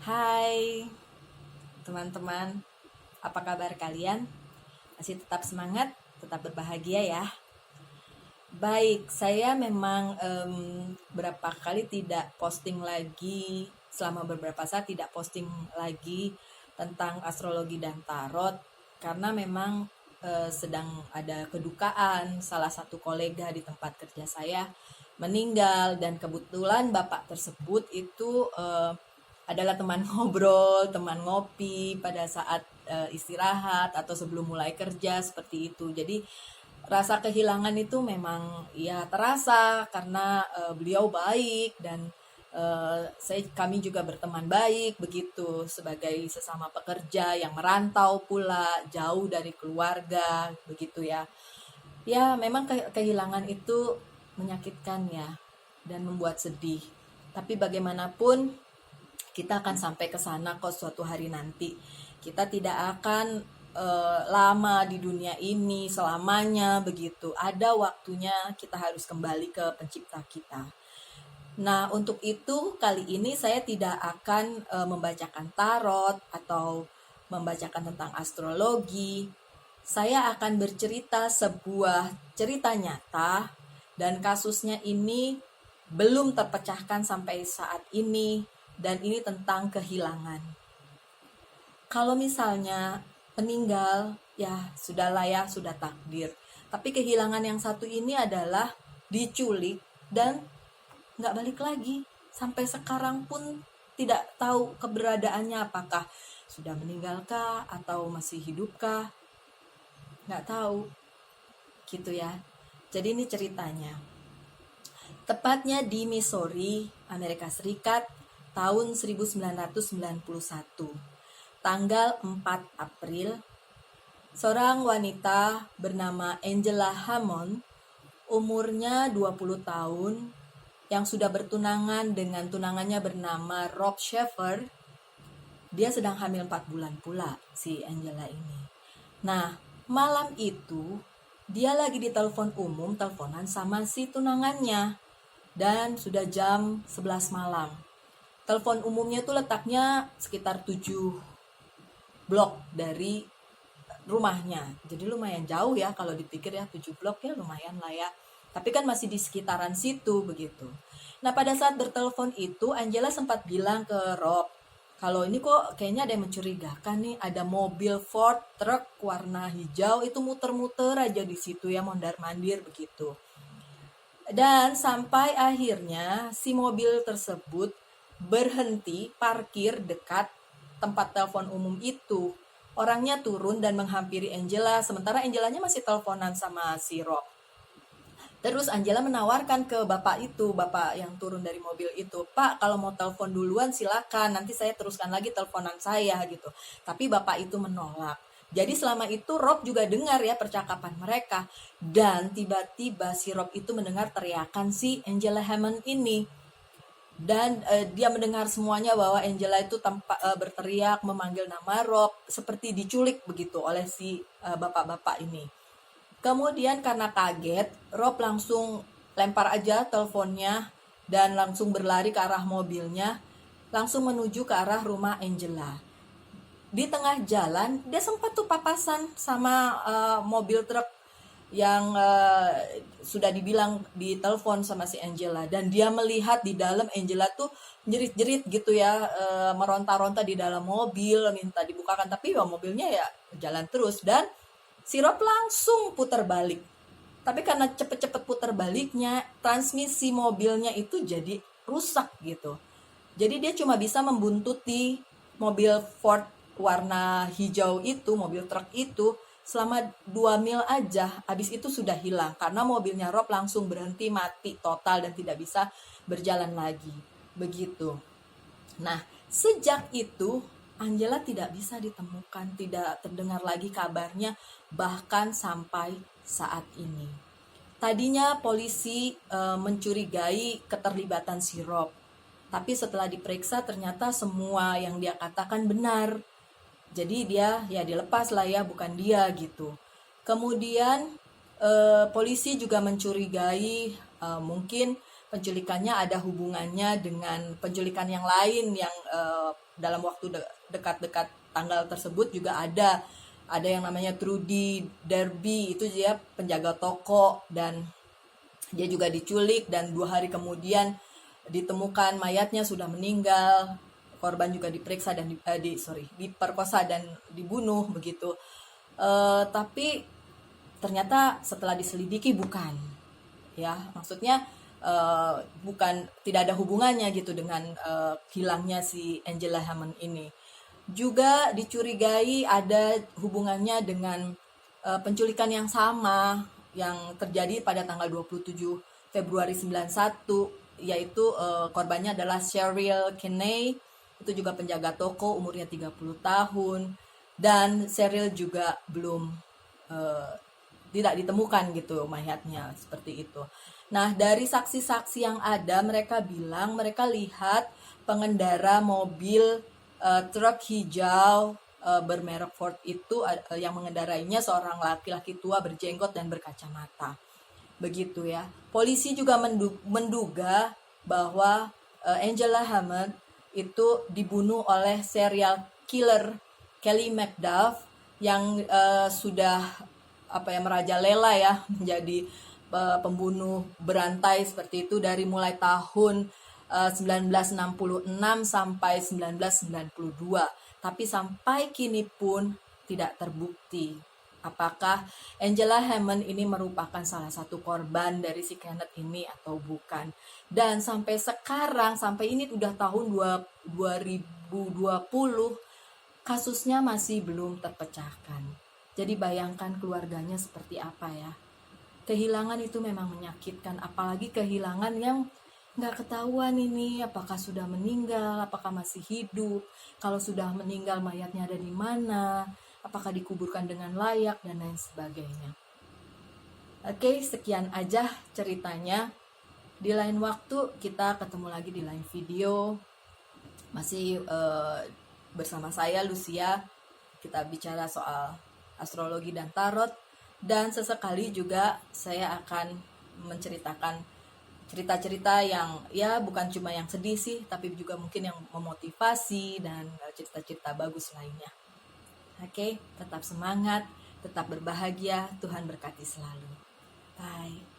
Hai teman-teman, apa kabar kalian? Masih tetap semangat, tetap berbahagia ya. Baik, saya memang berapa kali tidak posting lagi, selama beberapa saat tidak posting lagi tentang astrologi dan tarot, karena memang sedang ada kedukaan salah satu kolega di tempat kerja saya meninggal, dan kebetulan bapak tersebut itu adalah teman ngobrol, teman ngopi pada saat istirahat atau sebelum mulai kerja seperti itu. Jadi rasa kehilangan itu memang ya terasa karena beliau baik, dan kami juga berteman baik begitu sebagai sesama pekerja yang merantau pula jauh dari keluarga begitu ya. Ya memang kehilangan itu menyakitkan ya, dan membuat sedih. Tapi bagaimanapun kita akan sampai ke sana kok suatu hari nanti. Kita tidak akan lama di dunia ini selamanya begitu. Ada waktunya kita harus kembali ke pencipta kita. Nah, untuk itu kali ini saya tidak akan membacakan tarot atau membacakan tentang astrologi. Saya akan bercerita sebuah cerita nyata, dan kasusnya ini belum terpecahkan sampai saat ini, dan ini tentang kehilangan. Kalau misalnya meninggal, ya sudahlah ya, sudah takdir. Tapi kehilangan yang satu ini adalah diculik dan nggak balik lagi. Sampai sekarang pun tidak tahu keberadaannya, apakah sudah meninggalkah atau masih hidupkah, nggak tahu gitu ya. Jadi ini ceritanya. Tepatnya di Missouri, Amerika Serikat, tahun 1991. Tanggal 4 April, seorang wanita bernama Angela Hammond, umurnya 20 tahun, yang sudah bertunangan dengan tunangannya bernama Rob Sheffer. Dia sedang hamil 4 bulan pula, si Angela ini. Nah, malam itu, dia lagi di telepon umum, teleponan sama si tunangannya. Dan sudah jam 11 malam. Telepon umumnya tuh letaknya sekitar 7 blok dari rumahnya. Jadi lumayan jauh ya kalau dipikir ya, 7 blok ya lumayan lah ya. Tapi kan masih di sekitaran situ begitu. Nah, pada saat bertelepon itu Angela sempat bilang ke Rob, kalau ini kok kayaknya ada yang mencurigakan nih, ada mobil Ford truck warna hijau itu muter-muter aja di situ ya, mondar-mandir begitu. Dan sampai akhirnya si mobil tersebut berhenti parkir dekat tempat telepon umum itu. Orangnya turun dan menghampiri Angela, sementara Angelanya masih teleponan sama si Rob. Terus Angela menawarkan ke bapak itu, bapak yang turun dari mobil itu, "Pak, kalau mau telepon duluan silakan, nanti saya teruskan lagi teleponan saya," gitu. Tapi bapak itu menolak. Jadi selama itu Rob juga dengar ya percakapan mereka, dan tiba-tiba si Rob itu mendengar teriakan si Angela Hammond ini. Dan dia mendengar semuanya bahwa Angela itu berteriak memanggil nama Rob, seperti diculik begitu oleh si bapak-bapak ini. Kemudian karena kaget, Rob langsung lempar aja teleponnya dan langsung berlari ke arah mobilnya, langsung menuju ke arah rumah Angela. Di tengah jalan, dia sempat tuh papasan sama mobil truk yang sudah dibilang di telepon sama si Angela, dan dia melihat di dalam Angela tuh jerit-jerit gitu ya, meronta-ronta di dalam mobil, minta dibukakan, tapi ya mobilnya ya jalan terus, dan si Rob langsung putar balik. Tapi karena cepet-cepet putar baliknya, transmisi mobilnya itu jadi rusak gitu. Jadi dia cuma bisa membuntuti mobil Ford warna hijau itu, mobil truk itu, selama 2 mil aja. Habis itu sudah hilang karena mobilnya Rob langsung berhenti, mati total dan tidak bisa berjalan lagi. Begitu. Nah, sejak itu Angela tidak bisa ditemukan, tidak terdengar lagi kabarnya, bahkan sampai saat ini. Tadinya polisi mencurigai keterlibatan si Rob, tapi setelah diperiksa ternyata semua yang dia katakan benar. Jadi dia ya dilepas lah ya, bukan dia gitu. Kemudian polisi juga mencurigai mungkin penculikannya ada hubungannya dengan penculikan yang lain yang dalam waktu dekat-dekat tanggal tersebut juga ada yang namanya Trudy Derby, itu dia penjaga toko, dan dia juga diculik dan 2 hari kemudian ditemukan mayatnya sudah meninggal. Korban juga diperiksa dan diperkosa dan dibunuh begitu. Tapi ternyata setelah diselidiki bukan, ya maksudnya bukan, tidak ada hubungannya gitu dengan hilangnya si Angela Hammond ini. Juga dicurigai ada hubungannya dengan penculikan yang sama yang terjadi pada tanggal 27 Februari 91, yaitu korbannya adalah Cheryl Kinney, itu juga penjaga toko, umurnya 30 tahun, dan Cheryl juga belum tidak ditemukan gitu mayatnya, seperti itu. Nah, dari saksi-saksi yang ada, mereka bilang mereka lihat pengendara mobil truk hijau bermerek Ford itu yang mengendarainya seorang laki-laki tua berjenggot dan berkacamata. Begitu ya. Polisi juga menduga bahwa Angela Hammond itu dibunuh oleh serial killer Kelly McDuff yang sudah merajalela ya menjadi pembunuh berantai seperti itu dari mulai tahun 1966 sampai 1992. Tapi sampai kini pun tidak terbukti apakah Angela Hammond ini merupakan salah satu korban dari si Kenneth ini atau bukan. Dan sampai sekarang, sampai ini udah tahun 2020, kasusnya masih belum terpecahkan. Jadi bayangkan keluarganya seperti apa ya. Kehilangan itu memang menyakitkan, apalagi kehilangan yang nggak ketahuan ini apakah sudah meninggal, apakah masih hidup. Kalau sudah meninggal, mayatnya ada di mana, apakah dikuburkan dengan layak, dan lain sebagainya. Oke, sekian aja ceritanya. Di lain waktu kita ketemu lagi di lain video. Masih bersama saya Lucia. Kita bicara soal astrologi dan tarot. Dan sesekali juga saya akan menceritakan cerita-cerita yang ya bukan cuma yang sedih sih, tapi juga mungkin yang memotivasi dan cerita-cerita bagus lainnya. Oke, tetap semangat, tetap berbahagia, Tuhan berkati selalu. Bye.